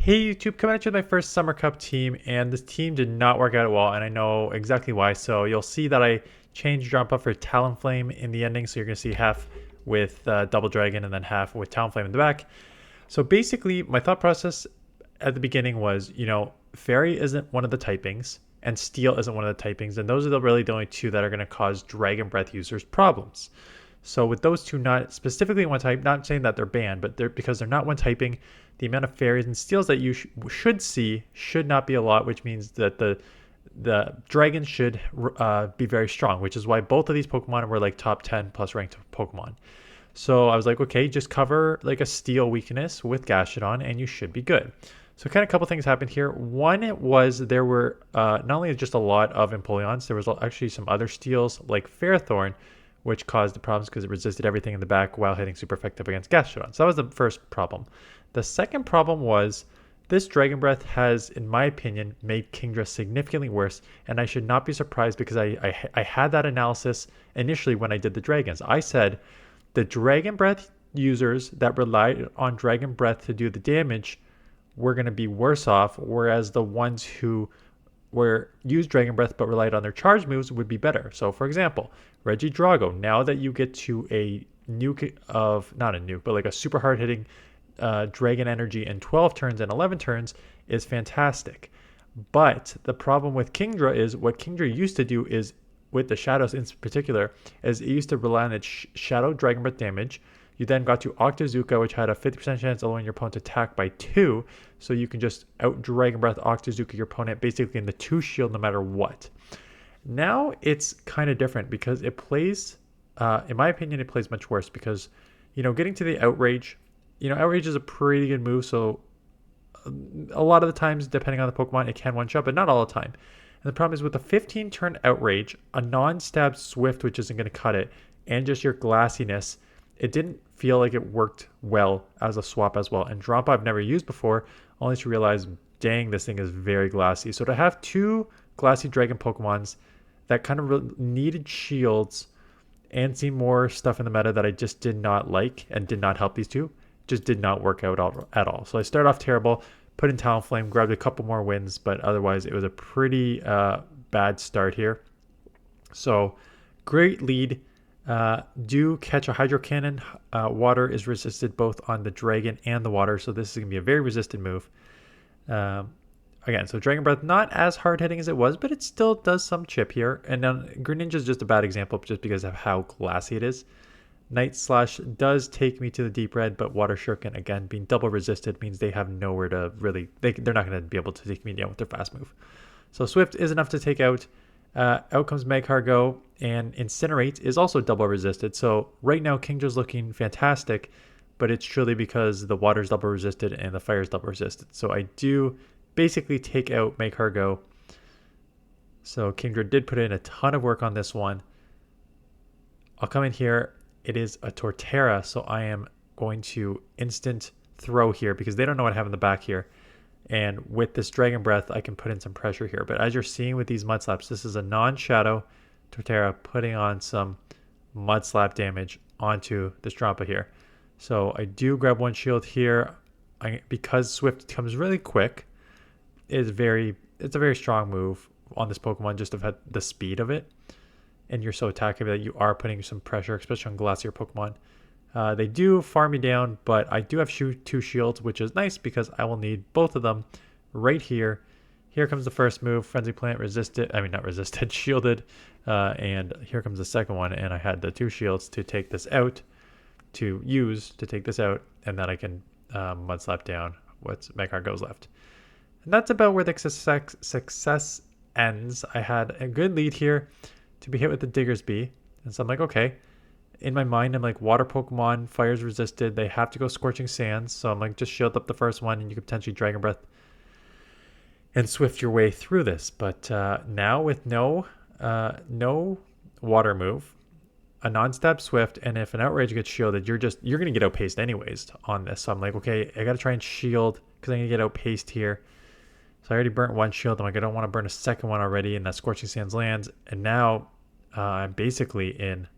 Hey YouTube, coming at you with my first Summer Cup team, and this team did not work out well, and I know exactly why. So you'll see that I changed drampa for Talonflame in the ending, so you're going to see half with Double Dragon and then half with Talonflame in the back. So basically, my thought process at the beginning was, Fairy isn't one of the typings, and Steel isn't one of the typings, and those are really the only two that are going to cause Dragon Breath users problems. So with those two not specifically one type, not saying that they're banned, but because they're not one typing, the amount of fairies and steals that you should see should not be a lot, which means that the dragons should be very strong, which is why both of these Pokemon were like top 10 plus ranked Pokemon. So I was like, okay, just cover like a steel weakness with Gastrodon and you should be good. So kind of a couple things happened here. One was there were not only just a lot of Empoleons, there was actually some other steals like ferrothorn, which caused the problems because it resisted everything in the back while hitting super effective against Gastrodon. So that was the first problem. The second problem was this Dragon Breath has, in my opinion, made Kingdra significantly worse, and I should not be surprised because I had that analysis initially when I did the Dragons. I said the Dragon Breath users that relied on Dragon Breath to do the damage were going to be worse off, whereas the ones who used Dragon Breath but relied on their charge moves would be better. So for example, Regidrago, now that you get to a nuke of, not a nuke, but like a super hard hitting Dragon Energy in 12 turns and 11 turns is fantastic. But the problem with Kingdra is what Kingdra used to do is, with the Shadows in particular, is it used to rely on its Shadow Dragon Breath damage. You then got to Octazooka, which had a 50% chance of lowering your opponent's attack by 2, so you can just out Dragon Breath Octazooka your opponent basically in the 2 shield no matter what. Now it's kind of different because it plays, in my opinion, it plays much worse because, getting to the Outrage, Outrage is a pretty good move, so a lot of the times, depending on the Pokemon, it can one-shot, but not all the time. And the problem is with the 15-turn Outrage, a non-stab Swift, which isn't going to cut it, and just your glassiness, it didn't feel like it worked well as a swap as well. And Drampa I've never used before, only to realize, dang, this thing is very glassy. So to have two glassy Dragon Pokemons that kind of needed shields and see more stuff in the meta that I just did not like and did not help these two, just did not work out at all. So I started off terrible, put in Talonflame, grabbed a couple more wins, but otherwise it was a pretty bad start here. So great lead. Do catch a Hydro Cannon. Water is resisted both on the Dragon and the Water, so this is going to be a very resisted move. Again, so Dragon Breath not as hard hitting as it was, but it still does some chip here. And then Greninja is just a bad example just because of how glassy it is. Night Slash does take me to the Deep Red, but Water Shuriken, again, being double resisted means they have nowhere to really... They're not going to be able to take me down with their fast move. So Swift is enough to take out. Out comes Magcargo, and Incinerate is also double resisted. So right now, Kingdra's looking fantastic, but it's truly because the Water's double resisted and the Fire's double resisted. So I do basically take out Magcargo. So Kingdra did put in a ton of work on this one. I'll come in here. It is a Torterra, so I am going to instant throw here because they don't know what I have in the back here. And with this Dragon Breath, I can put in some pressure here. But as you're seeing with these Mud Slaps, this is a non-shadow Torterra putting on some Mud Slap damage onto this Drampa here. So I do grab one shield here. Because Swift comes really quick, it's a very strong move on this Pokemon just to have the speed of it. And you're so attack heavy that you are putting some pressure, especially on glassier Pokemon. They do farm me down, but I do have two shields, which is nice because I will need both of them right here. Here comes the first move, Frenzy Plant resisted, not resisted, shielded. And here comes the second one, and I had the 2 shields to take this out, to take this out, and then I can Mud Slap down what's Magcargo's left. And that's about where the success ends. I had a good lead here to be hit with the Diggersby. And so I'm like, okay. In my mind, I'm like, water Pokemon, fire's resisted. They have to go Scorching Sands. So I'm like, just shield up the first one and you could potentially Dragon Breath and Swift your way through this. But now with no water move, a non-stab Swift, and if an Outrage gets shielded, you're going to get outpaced anyways on this. So I'm like, okay, I got to try and shield because I'm going to get outpaced here. So I already burnt one shield. I'm like, I don't want to burn a second one already, and that Scorching Sands lands. And now I'm basically in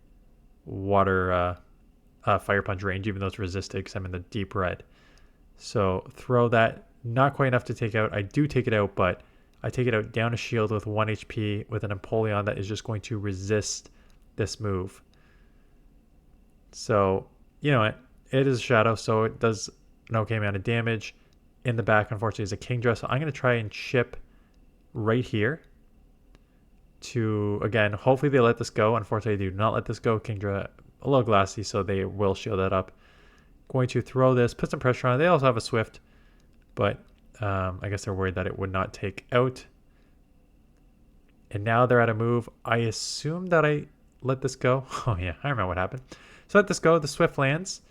water Fire Punch range, even though it's resisted because I'm in the Deep Red. So throw that Not quite enough to take out. I do take it out, but I take it out down a shield with 1 HP with an Empoleon that is just going to resist this move. So, you know what? It is a Shadow, so it does an okay amount of damage. In the back, unfortunately, is a Kingdra, so I'm going to try and chip right here to, again, hopefully they let this go. Unfortunately, they do not let this go. Kingdra, a little glassy, so they will shield that up. Going to throw this, put some pressure on it. They also have a Swift, but I guess they're worried that it would not take out. And now they're at a move. I assume that I let this go. Oh, yeah, I remember what happened. So let this go. The Swift lands,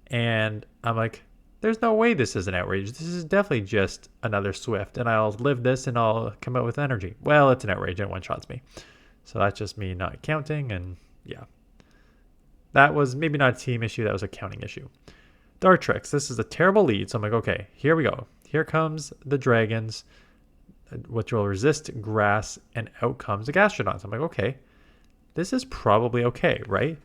and I'm like, there's no way this is an outrage. This is definitely just another Swift, and I'll live this and I'll come out with energy. Well, it's an outrage and it one-shots me. So that's just me not counting, and yeah. That was maybe not a team issue, that was a counting issue. Dartrix, this is a terrible lead, so I'm like, okay, here we go. Here comes the dragons, which will resist grass, and out comes the Gastrodon. So I'm like, okay, this is probably okay, right?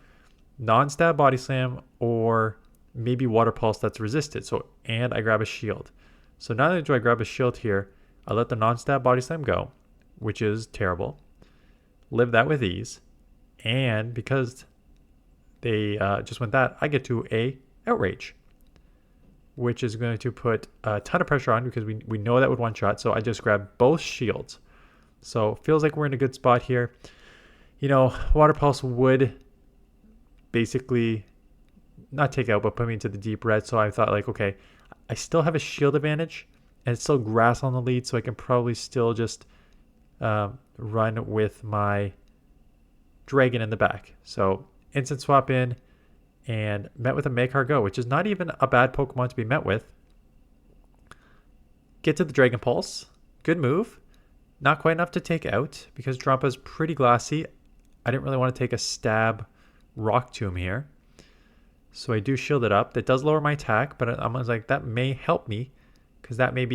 Non-stab Body Slam or maybe Water Pulse that's resisted. So, and I grab a shield. So not only do I grab a shield here, I let the non-stab Body Slam go, which is terrible. Live that with ease. And because they just went that, I get to a Outrage, which is going to put a ton of pressure on because we know that would one-shot. So I just grab both shields. So feels like we're in a good spot here. You know, Water Pulse would basically not take out, but put me into the deep red. So I thought like, okay, I still have a shield advantage and it's still grass on the lead. So I can probably still just run with my dragon in the back. So instant swap in and met with a Magcargo, which is not even a bad Pokemon to be met with. Get to the Dragon Pulse. Good move. Not quite enough to take out because Drampa is pretty glassy. I didn't really want to take a stab Rock Tomb here. So I do shield it up. That does lower my attack, but I was like, that may help me because that may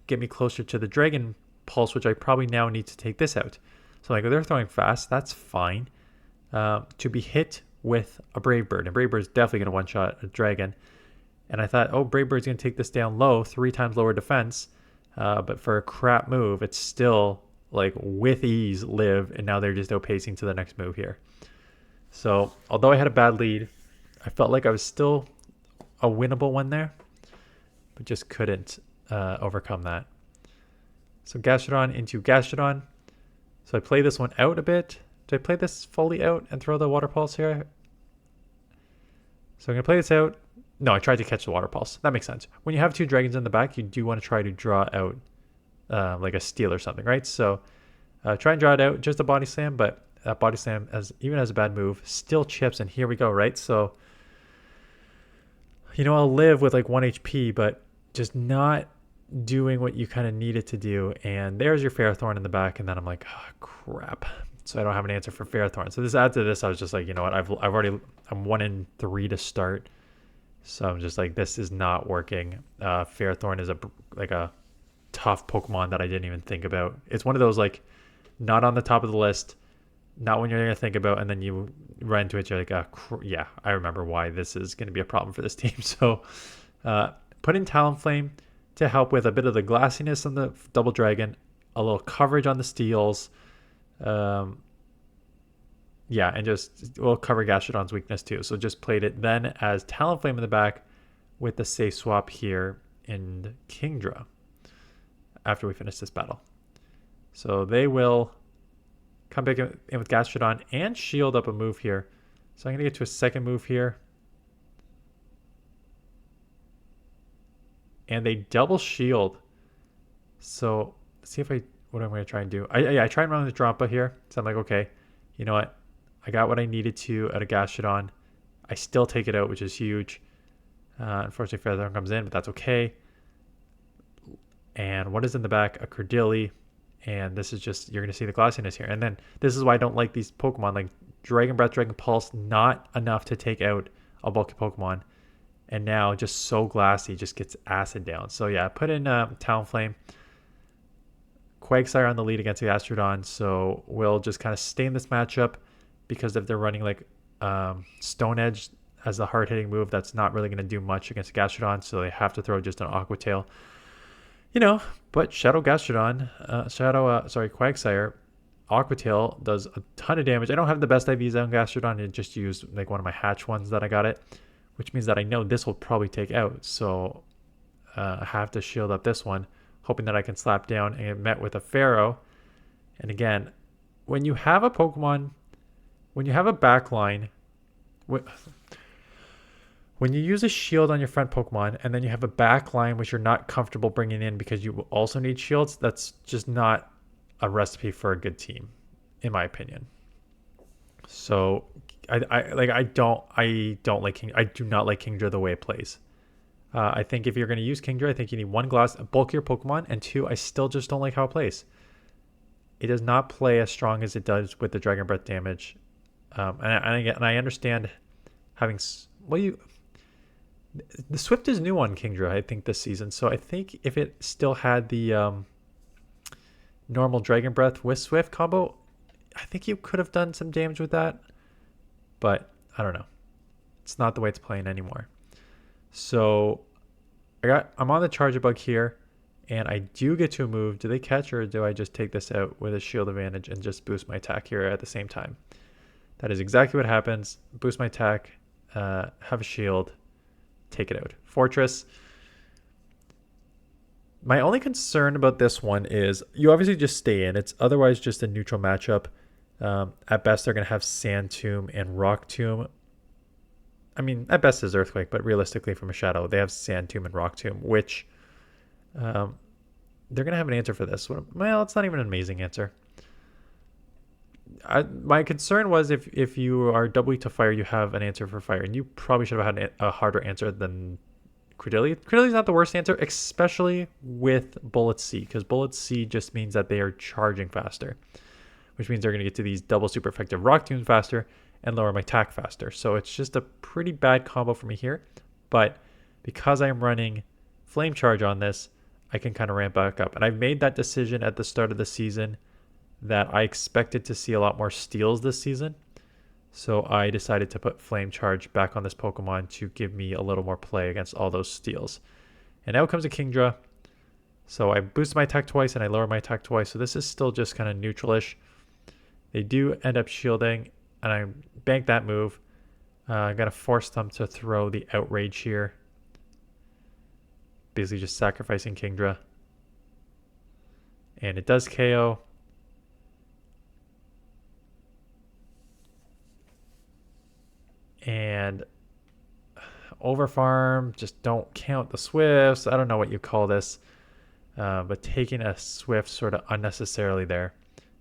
get me closer to the Dragon Pulse, which I probably now need to take this out. So like, they're throwing fast. That's fine. To be hit with a Brave Bird. And Brave Bird is definitely going to one-shot a Dragon. And I thought, oh, Brave Bird's going to take this down low, 3 times lower defense. But for a crap move, it's still like with ease live. And now they're just outpacing to the next move here. So although I had a bad lead, I felt like I was still a winnable one there, but just couldn't overcome that. So Gastrodon into Gastrodon. So I play this one out a bit. Do I play this fully out and throw the Water Pulse here? So I'm going to play this out. No, I tried to catch the Water Pulse. That makes sense. When you have 2 dragons in the back, you do want to try to draw out like a Steel or something, right? So try and draw it out, just a Body Slam, but that Body Slam, even as a bad move, still chips, and here we go, right? So, you know, I'll live with like 1 HP, but just not doing what you kind of need it to do. And there's your Ferrothorn in the back, and then I'm like, oh, crap. So I don't have an answer for Ferrothorn. So this adds to this, I was just like, you know what, I'm 1 in 3 to start. So I'm just like, this is not working. Ferrothorn is a tough Pokemon that I didn't even think about. It's one of those like not on the top of the list, not when you're going to think about, and then you run into it, you're like, yeah, I remember why this is going to be a problem for this team. So put in Talonflame to help with a bit of the glassiness on the Double Dragon, a little coverage on the Steels. Yeah, and just we'll cover Gastrodon's weakness too. So just played it then as Talonflame in the back with the safe swap here in Kingdra after we finish this battle. So they will come back in with Gastrodon and shield up a move here. So I'm going to get to a second move here. And they double shield. So let's see what I'm going to try and do. I try and run the Drampa here. So I'm like, okay, you know what? I got what I needed to out of Gastrodon. I still take it out, which is huge. Unfortunately, Ferrothorn comes in, but that's okay. And what is in the back? A Cordilli. And this is just, you're going to see the glassiness here. And then this is why I don't like these Pokemon, like Dragon Breath, Dragon Pulse, not enough to take out a bulky Pokemon. And now just so glassy, just gets acid down. So yeah, put in Talonflame. Quagsire on the lead against the Gastrodon. So we'll just kind of stay in this matchup because if they're running like Stone Edge as a hard-hitting move, that's not really going to do much against Gastrodon. So they have to throw just an Aqua Tail. You know, but Shadow Gastrodon, sorry, Quagsire, Aqua Tail does a ton of damage. I don't have the best IVs on Gastrodon. I just used like one of my hatch ones that I got it, which means that I know this will probably take out. So I have to shield up this one, hoping that I can slap down and get met with a Pharaoh. And again, when you have a Pokemon, when you have a backline, when you use a shield on your front Pokemon and then you have a back line which you're not comfortable bringing in because you also need shields, that's just not a recipe for a good team, in my opinion. So I do not like Kingdra the way it plays. I think if you're going to use Kingdra, I think you need one, bulkier Pokemon, and two, I still just don't like how it plays. It does not play as strong as it does with the Dragon Breath damage, and I understand having the Swift is new on Kingdra, I think, this season. So I think if it still had the normal Dragon Breath with Swift combo, I think you could have done some damage with that. But I don't know. It's not the way it's playing anymore. So I'm on the Charger Bug here, and I do get to a move. Do they catch, or do I just take this out with a shield advantage and just boost my attack here at the same time? That is exactly what happens. Boost my attack, have a shield, take it out. Fortress. My only concern about this one is you obviously just stay in. It's otherwise just a neutral matchup. At best, they're going to have Sand Tomb and Rock Tomb. I mean, at best is Earthquake, but realistically from a Shadow, they have Sand Tomb and Rock Tomb, which they're going to have an answer for this. Well, it's not even an amazing answer. My concern was if you are doubly to fire, you have an answer for fire, and you probably should have had a harder answer than Credillia. Credillia's not the worst answer, especially with Bullet C, because Bullet C just means that they are charging faster, which means they're going to get to these double super effective Rock Tombs faster and lower my attack faster. So it's just a pretty bad combo for me here, but because I'm running Flame Charge on this, I can kind of ramp back up. And I've made that decision at the start of the season that I expected to see a lot more steals this season. So I decided to put Flame Charge back on this Pokemon to give me a little more play against all those steals. And now comes a Kingdra. So I boost my attack twice and I lower my attack twice. So this is still just kind of neutral-ish. They do end up shielding, and I bank that move. I'm going to force them to throw the Outrage here. Basically just sacrificing Kingdra. And it does KO. And overfarm, just don't count the Swifts. I don't know what you call this, but taking a Swift sort of unnecessarily there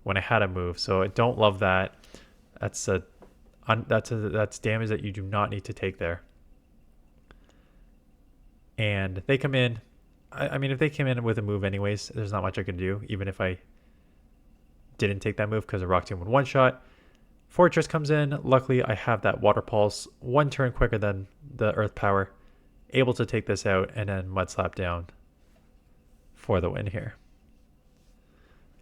when I had a move. So I don't love that. That's damage that you do not need to take there. And they come in. I mean, if they came in with a move anyways, there's not much I could do, even if I didn't take that move, because a Rock Tomb would one-shot. Fortress comes in. Luckily, I have that Water Pulse 1 turn quicker than the Earth Power. Able to take this out and then Mud Slap down for the win here.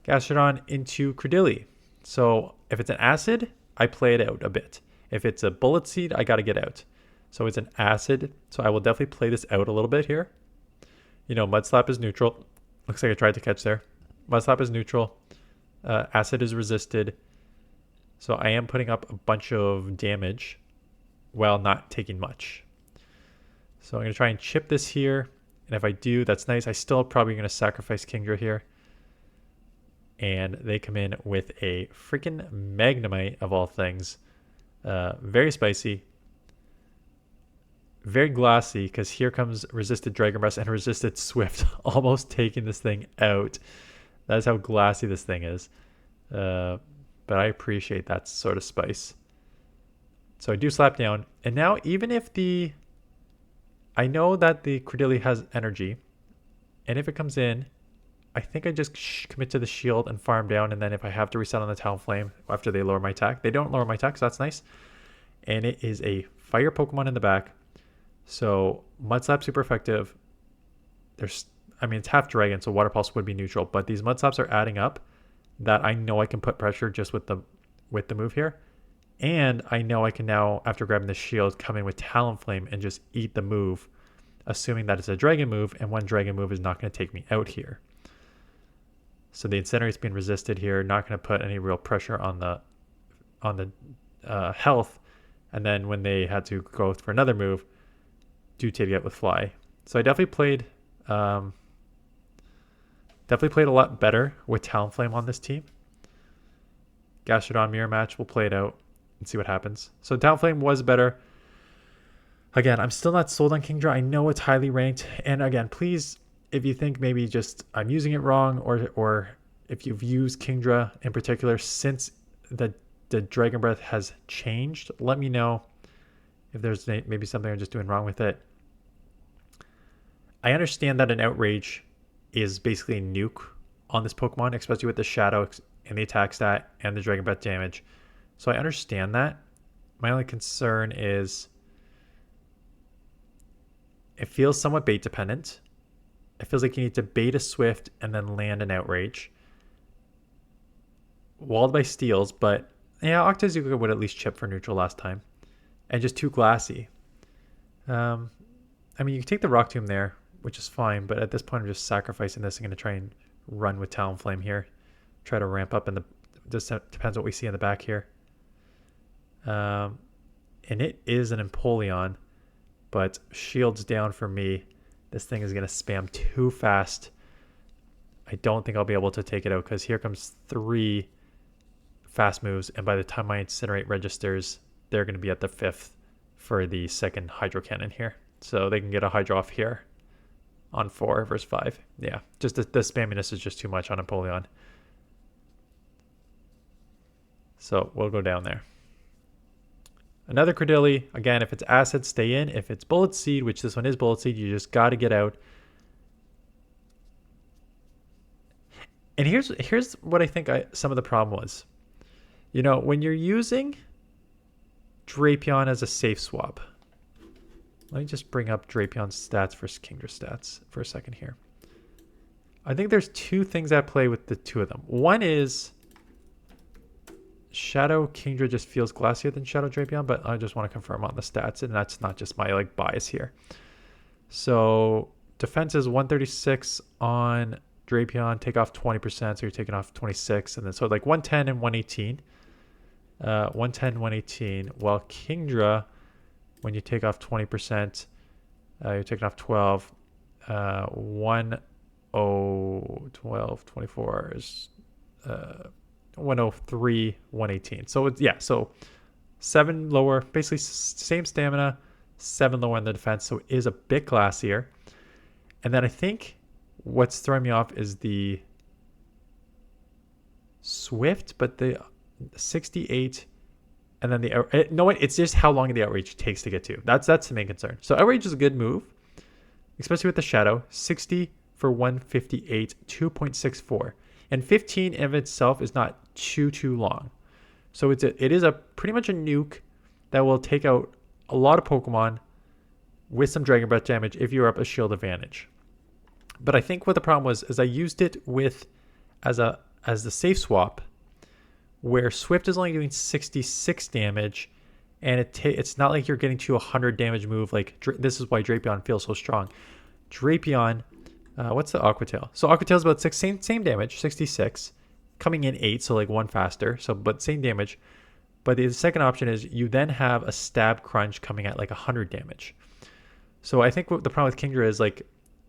Gastrodon into Credillia. So if it's an Acid, I play it out a bit. If it's a Bullet Seed, I got to get out. So it's an Acid. So I will definitely play this out a little bit here. You know, Mud Slap is neutral. Looks like I tried to catch there. Mud Slap is neutral. Acid is resisted. So I am putting up a bunch of damage while not taking much. So I'm going to try and chip this here. And if I do, that's nice. I still probably going to sacrifice Kingdra here. And they come in with a freaking Magnemite of all things. Very spicy. Very glassy, because here comes resisted Dragon Breath and resisted Swift, almost taking this thing out. That's how glassy this thing is. But I appreciate that sort of spice. So I do slap down. And now even if I know that the Credillia has energy. And if it comes in, I think I just commit to the shield and farm down. And then if I have to reset on the Talonflame after they lower my attack. They don't lower my attack, so that's nice. And it is a fire Pokemon in the back. So Mud Slap super effective. It's half Dragon, so Water Pulse would be neutral. But these Mud Slaps are adding up. That I know I can put pressure just with the move here. And I know I can now, after grabbing the shield, come in with Talonflame and just eat the move. assuming that it's a dragon move, and one dragon move is not going to take me out here. So the Incinerate's being resisted here, not going to put any real pressure on the health. And then when they had to go for another move, do take it with Fly. So I definitely played a lot better with Talonflame on this team. Gastrodon mirror match, we'll play it out and see what happens. So Talonflame was better. Again, I'm still not sold on Kingdra. I know it's highly ranked. And again, please, if you think maybe just I'm using it wrong, or if you've used Kingdra in particular since the Dragon Breath has changed, let me know if there's maybe something I'm just doing wrong with it. I understand that an Outrage is basically a nuke on this Pokemon, especially with the Shadow and the attack stat and the Dragon Breath damage. So I understand that. My only concern is it feels somewhat bait dependent. It feels like you need to bait a Swift and then land an Outrage. Walled by Steels, but yeah, Octazooka would at least chip for neutral last time. And just too glassy. I mean, you can take the Rock Tomb there, which is fine, but at this point I'm just sacrificing this. I'm going to try and run with Talonflame here. Try to ramp up in the... Just depends what we see in the back here. And it is an Empoleon, but shield's down for me. This thing is going to spam too fast. I don't think I'll be able to take it out because here comes 3 fast moves, and by the time my Incinerate registers, they're going to be at the 5th for the second Hydro Cannon here. So they can get a Hydro off here on 4 versus 5. Yeah, just the spamminess is just too much on Empoleon. So we'll go down there. Another Credilli. Again, if it's Acid, stay in. If it's Bullet Seed, which this one is Bullet Seed, you just got to get out. And here's what I think some of the problem was. You know, when you're using Drapion as a safe swap. Let me just bring up Drapion's stats versus Kingdra stats for a second here. I think there's 2 things at play with the 2 of them. One is Shadow Kingdra just feels glassier than Shadow Drapion, but I just want to confirm on the stats, and that's not just my bias here. So defense is 136 on Drapion, take off 20%, so you're taking off 26, and then so 110 and 118. 110, 118, while Kingdra, when you take off 20%, you're taking off 12. 10, 12, 24 is 103, 118. So it's, yeah, so 7 lower, basically same stamina, 7 lower in the defense, so it is a bit glassier. And then I think what's throwing me off is the Swift, but the 68, and then it's just how long the Outrage takes to get to. That's the main concern. So Outrage is a good move, especially with the Shadow. 60 for 158, 2.64, and 15 of itself is not too long. So it is a pretty much a nuke that will take out a lot of Pokemon with some Dragon Breath damage if you're up a shield advantage. But I think what the problem was is I used it as the safe swap, where Swift is only doing 66 damage, and it's not like you're getting to a 100 damage move. This is why Drapion feels so strong. Drapion, what's the Aqua Tail? So Aqua Tail is about same damage, 66, coming in 8, so 1 faster. but same damage. But the second option is you then have a Stab Crunch coming at 100 damage. So I think what the problem with Kingdra is if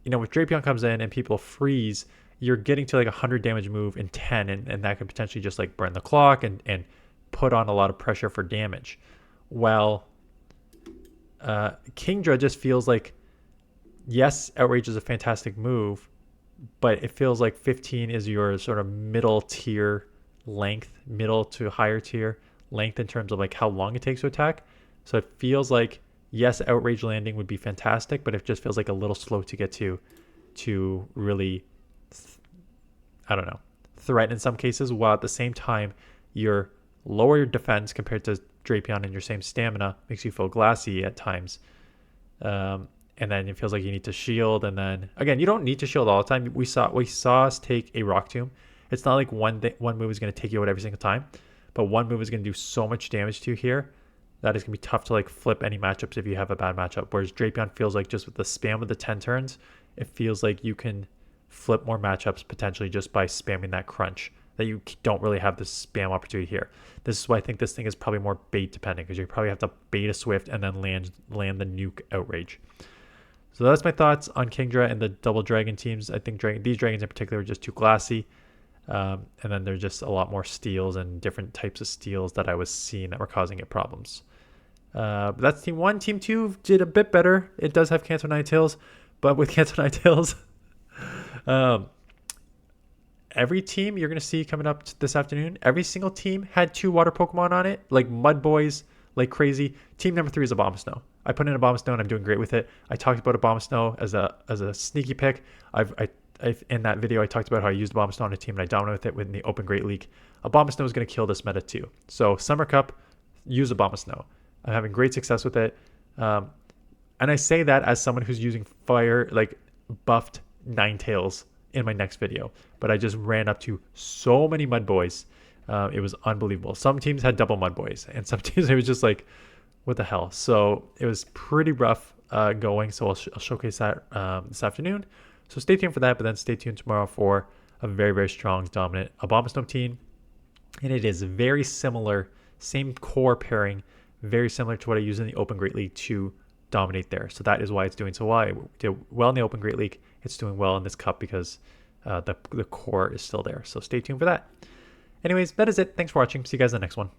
Drapion comes in and people freeze, you're getting to a 100 damage move in 10, and that could potentially just burn the clock and put on a lot of pressure for damage. Well, Kingdra just feels yes, Outrage is a fantastic move, but it feels like 15 is your sort of middle tier length, middle to higher tier length in terms of how long it takes to attack. So it feels yes, Outrage landing would be fantastic, but it just feels a little slow to get to really, I don't know, threaten in some cases, while at the same time your lower defense compared to Drapion and your same stamina makes you feel glassy at times. And then it feels like you need to shield, and then again, you don't need to shield all the time. We saw us take a Rock Tomb. It's not one move is going to take you out every single time, but one move is going to do so much damage to you here that is going to be tough to like flip any matchups if you have a bad matchup. Whereas Drapion feels like just with the spam of the 10 turns, it feels like you can flip more matchups potentially just by spamming that crunch that you don't really have the spam opportunity here. This is why I think this thing is probably more bait dependent, because you probably have to bait a Swift and then land the nuke Outrage. So that's my thoughts on Kingdra and the double dragon teams. I think these dragons in particular are just too glassy. And then there's just a lot more steals and different types of steals that I was seeing that were causing it problems. But that's team 1. Team 2 did a bit better. It does have Kanto Ninetales, but with Kanto Ninetales, every team you're going to see coming up this afternoon, every single team had 2 water Pokemon on it, like Mud Boys, like crazy. Team number 3 is Abomasnow. I put in Abomasnow and I'm doing great with it. I talked about Abomasnow as a sneaky pick. In that video, I talked about how I used Abomasnow on a team and I dominated with it in the Open Great League. Abomasnow is going to kill this meta too. So Summer Cup, use Abomasnow. I'm having great success with it. And I say that as someone who's using fire, like buffed Ninetales in my next video. But I just ran up to so many Mud Boys. It was unbelievable. Some teams had double Mud Boys, and some teams it was just like, what the hell? So it was pretty rough going. So I'll showcase that this afternoon. So stay tuned for that, but then stay tuned tomorrow for a very, very strong, dominant Abomasnow team. And it is very similar, same core pairing, very similar to what I use in the Open Great League to dominate there. So that is why it's doing so well. It did well in the Open Great League. It's doing well in this cup because the core is still there. So stay tuned for that. Anyways, that is it. Thanks for watching. See you guys in the next one.